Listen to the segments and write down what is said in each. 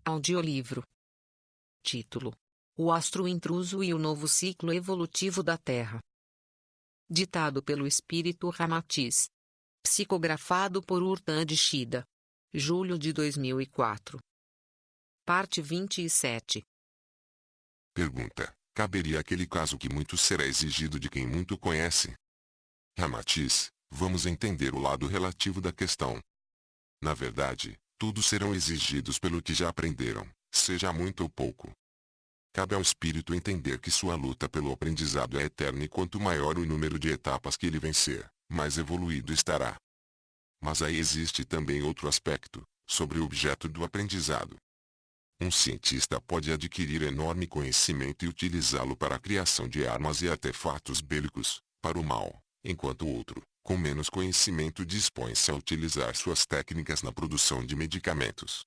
Audiolivro. Título: O Astro Intruso e o Novo Ciclo Evolutivo da Terra. Ditado pelo Espírito Ramatiz. Psicografado por Urtan de Shida. Julho de 2004. Parte 27. Pergunta: caberia aquele caso que muito será exigido de quem muito conhece? Ramatiz: vamos entender o lado relativo da questão. Na verdade, todos serão exigidos pelo que já aprenderam, seja muito ou pouco. Cabe ao espírito entender que sua luta pelo aprendizado é eterna e quanto maior o número de etapas que ele vencer, mais evoluído estará. Mas aí existe também outro aspecto, sobre o objeto do aprendizado. Um cientista pode adquirir enorme conhecimento e utilizá-lo para a criação de armas e artefatos bélicos, para o mal, enquanto o outro, com menos conhecimento, dispõe-se a utilizar suas técnicas na produção de medicamentos.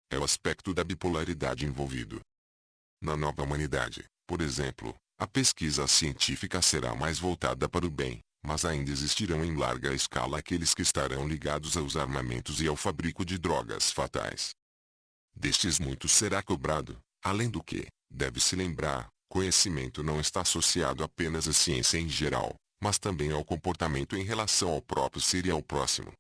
É o aspecto da bipolaridade envolvido. Na nova humanidade, por exemplo, a pesquisa científica será mais voltada para o bem, mas ainda existirão em larga escala aqueles que estarão ligados aos armamentos e ao fabrico de drogas fatais. Destes muitos será cobrado, além do que, deve-se lembrar, conhecimento não está associado apenas à ciência em geral, mas também ao comportamento em relação ao próprio ser e ao próximo.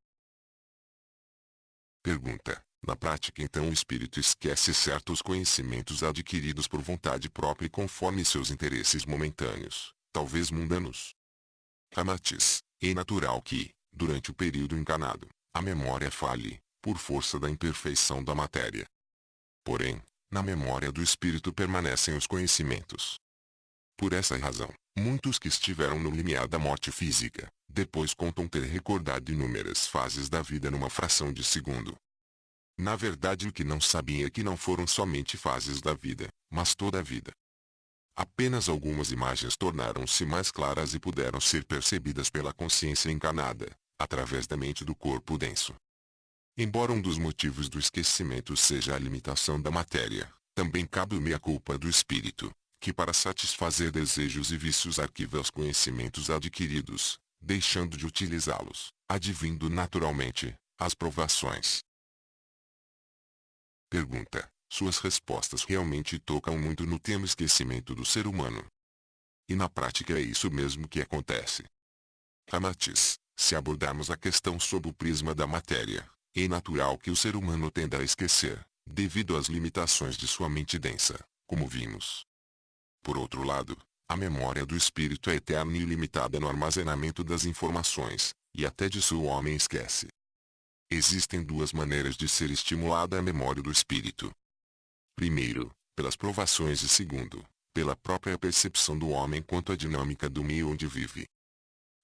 Pergunta: na prática então o espírito esquece certos conhecimentos adquiridos por vontade própria e conforme seus interesses momentâneos, talvez mundanos? Ramatiz: é natural que, durante o período encarnado, a memória falhe, por força da imperfeição da matéria. Porém, na memória do espírito permanecem os conhecimentos. Por essa razão, muitos que estiveram no limiar da morte física, depois contam ter recordado inúmeras fases da vida numa fração de segundo. Na verdade, o que não sabiam é que não foram somente fases da vida, mas toda a vida. Apenas algumas imagens tornaram-se mais claras e puderam ser percebidas pela consciência encarnada, através da mente do corpo denso. Embora um dos motivos do esquecimento seja a limitação da matéria, também cabe o meia-culpa do espírito, que para satisfazer desejos e vícios arquiva os conhecimentos adquiridos, deixando de utilizá-los, advindo naturalmente, as provações. Pergunta: suas respostas realmente tocam muito no tema esquecimento do ser humano? E na prática é isso mesmo que acontece. Ramatiz: se abordarmos a questão sob o prisma da matéria, é natural que o ser humano tenda a esquecer, devido às limitações de sua mente densa, como vimos. Por outro lado, a memória do espírito é eterna e ilimitada no armazenamento das informações, e até disso o homem esquece. Existem duas maneiras de ser estimulada a memória do espírito. Primeiro, pelas provações e segundo, pela própria percepção do homem quanto à dinâmica do meio onde vive.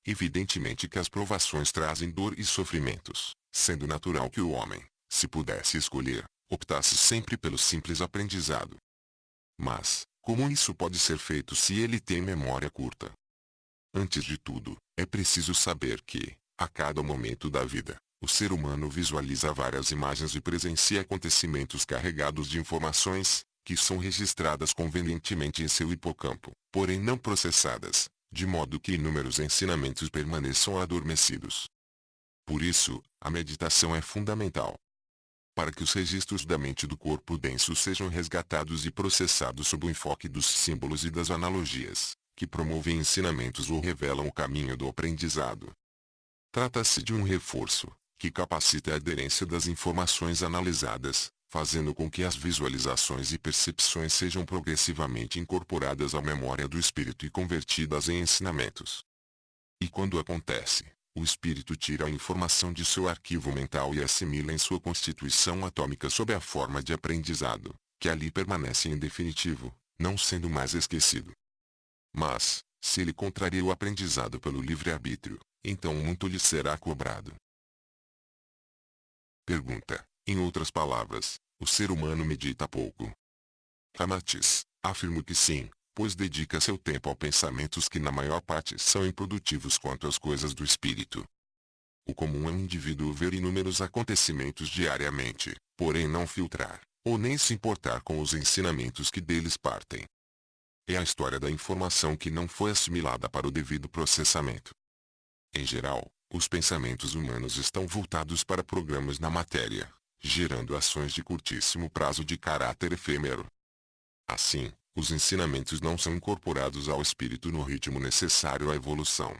Evidentemente que as provações trazem dor e sofrimentos, sendo natural que o homem, se pudesse escolher, optasse sempre pelo simples aprendizado. Mas, como isso pode ser feito se ele tem memória curta? Antes de tudo, é preciso saber que, a cada momento da vida, o ser humano visualiza várias imagens e presencia acontecimentos carregados de informações, que são registradas convenientemente em seu hipocampo, porém não processadas, de modo que inúmeros ensinamentos permaneçam adormecidos. Por isso, a meditação é fundamental. Para que os registros da mente do corpo denso sejam resgatados e processados sob o enfoque dos símbolos e das analogias, que promovem ensinamentos ou revelam o caminho do aprendizado. Trata-se de um reforço, que capacita a aderência das informações analisadas, fazendo com que as visualizações e percepções sejam progressivamente incorporadas à memória do espírito e convertidas em ensinamentos. E quando acontece, o espírito tira a informação de seu arquivo mental e assimila em sua constituição atômica sob a forma de aprendizado, que ali permanece em definitivo, não sendo mais esquecido. Mas, se ele contraria o aprendizado pelo livre-arbítrio, então muito lhe será cobrado. Pergunta: em outras palavras, o ser humano medita pouco? Ramatiz: afirmo que sim, pois dedica seu tempo a pensamentos que na maior parte são improdutivos quanto às coisas do espírito. O comum é um indivíduo ver inúmeros acontecimentos diariamente, porém não filtrar, ou nem se importar com os ensinamentos que deles partem. É a história da informação que não foi assimilada para o devido processamento. Em geral, os pensamentos humanos estão voltados para programas na matéria, gerando ações de curtíssimo prazo de caráter efêmero. Assim, os ensinamentos não são incorporados ao espírito no ritmo necessário à evolução.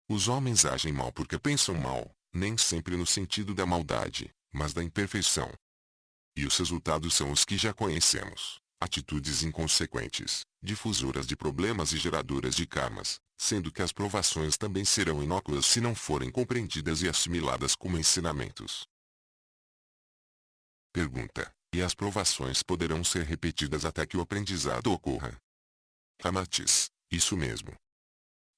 Os homens agem mal porque pensam mal, nem sempre no sentido da maldade, mas da imperfeição. E os resultados são os que já conhecemos: atitudes inconsequentes, difusoras de problemas e geradoras de karmas, sendo que as provações também serão inócuas se não forem compreendidas e assimiladas como ensinamentos. Pergunta: e as provações poderão ser repetidas até que o aprendizado ocorra? Ramatiz: isso mesmo.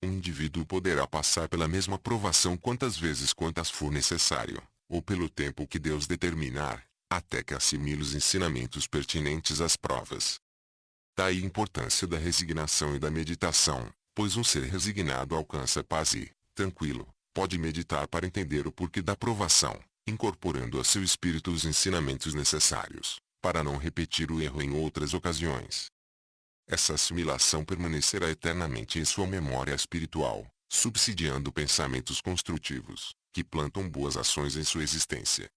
Um indivíduo poderá passar pela mesma provação quantas vezes quantas for necessário, ou pelo tempo que Deus determinar, até que assimile os ensinamentos pertinentes às provas. Daí a importância da resignação e da meditação, pois um ser resignado alcança paz e, tranquilo, pode meditar para entender o porquê da provação, incorporando a seu espírito os ensinamentos necessários, para não repetir o erro em outras ocasiões. Essa assimilação permanecerá eternamente em sua memória espiritual, subsidiando pensamentos construtivos, que plantam boas ações em sua existência.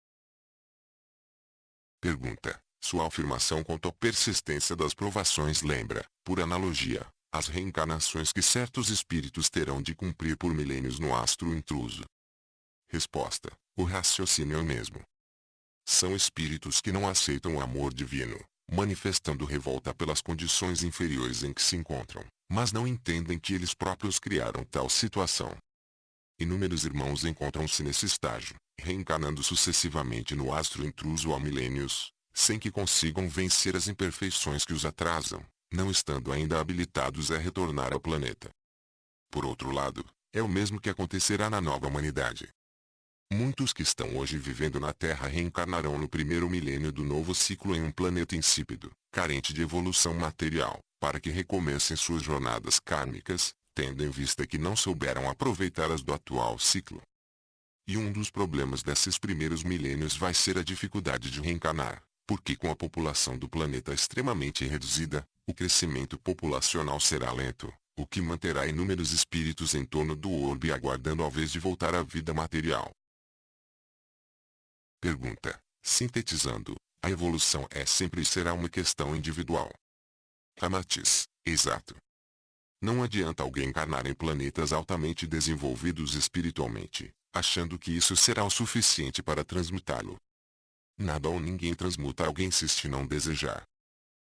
Pergunta: sua afirmação quanto à persistência das provações lembra, por analogia, as reencarnações que certos espíritos terão de cumprir por milênios no astro intruso? Resposta: o raciocínio é o mesmo. São espíritos que não aceitam o amor divino, manifestando revolta pelas condições inferiores em que se encontram, mas não entendem que eles próprios criaram tal situação. Inúmeros irmãos encontram-se nesse estágio, reencarnando sucessivamente no astro intruso há milênios, sem que consigam vencer as imperfeições que os atrasam, não estando ainda habilitados a retornar ao planeta. Por outro lado, é o mesmo que acontecerá na nova humanidade. Muitos que estão hoje vivendo na Terra reencarnarão no primeiro milênio do novo ciclo em um planeta insípido, carente de evolução material, para que recomecem suas jornadas kármicas, tendo em vista que não souberam aproveitar as do atual ciclo. E um dos problemas desses primeiros milênios vai ser a dificuldade de reencarnar, porque com a população do planeta extremamente reduzida, o crescimento populacional será lento, o que manterá inúmeros espíritos em torno do orbe aguardando a vez de voltar à vida material. Pergunta: sintetizando, a evolução é sempre e será uma questão individual. Ramatiz: exato. Não adianta alguém encarnar em planetas altamente desenvolvidos espiritualmente, achando que isso será o suficiente para transmutá-lo. Nada ou ninguém transmuta alguém se este não desejar.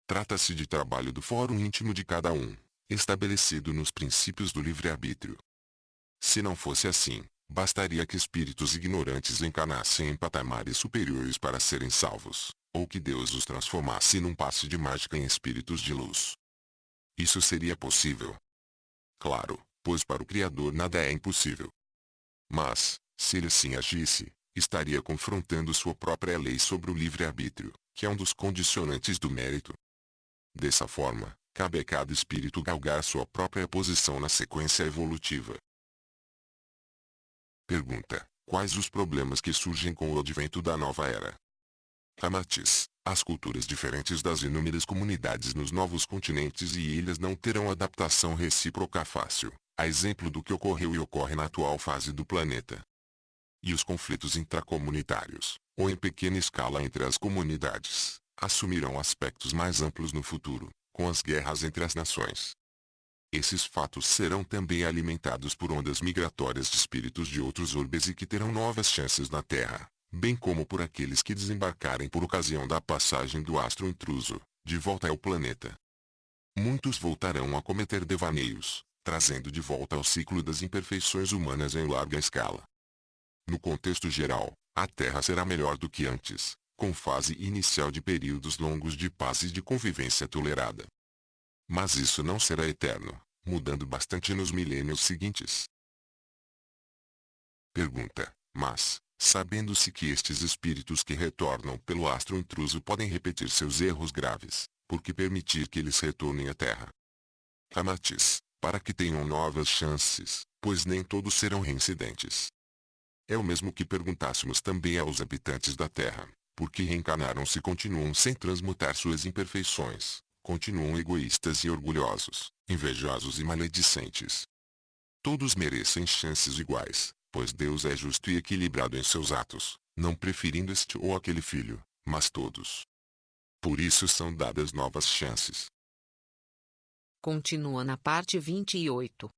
Trata-se de trabalho do fórum íntimo de cada um, estabelecido nos princípios do livre-arbítrio. Se não fosse assim, bastaria que espíritos ignorantes encarnassem em patamares superiores para serem salvos, ou que Deus os transformasse num passe de mágica em espíritos de luz. Isso seria possível? Claro, pois para o Criador nada é impossível. Mas, se ele assim agisse, estaria confrontando sua própria lei sobre o livre-arbítrio, que é um dos condicionantes do mérito. Dessa forma, cabe a cada espírito galgar sua própria posição na sequência evolutiva. Pergunta: quais os problemas que surgem com o advento da nova era? Ramatiz: as culturas diferentes das inúmeras comunidades nos novos continentes e ilhas não terão adaptação recíproca fácil, a exemplo do que ocorreu e ocorre na atual fase do planeta. E os conflitos intracomunitários, ou em pequena escala entre as comunidades, assumirão aspectos mais amplos no futuro, com as guerras entre as nações. Esses fatos serão também alimentados por ondas migratórias de espíritos de outros orbes e que terão novas chances na Terra, bem como por aqueles que desembarcarem por ocasião da passagem do astro intruso, de volta ao planeta. Muitos voltarão a cometer devaneios, trazendo de volta ao ciclo das imperfeições humanas em larga escala. No contexto geral, a Terra será melhor do que antes, com fase inicial de períodos longos de paz e de convivência tolerada. Mas isso não será eterno, mudando bastante nos milênios seguintes. Pergunta: mas, sabendo-se que estes espíritos que retornam pelo astro intruso podem repetir seus erros graves, por que permitir que eles retornem à Terra? Ramatiz: para que tenham novas chances, pois nem todos serão reincidentes. É o mesmo que perguntássemos também aos habitantes da Terra, por que reencarnaram se continuam sem transmutar suas imperfeições, continuam egoístas e orgulhosos, invejosos e maledicentes. Todos merecem chances iguais, pois Deus é justo e equilibrado em seus atos, não preferindo este ou aquele filho, mas todos. Por isso são dadas novas chances. Continua na parte 28.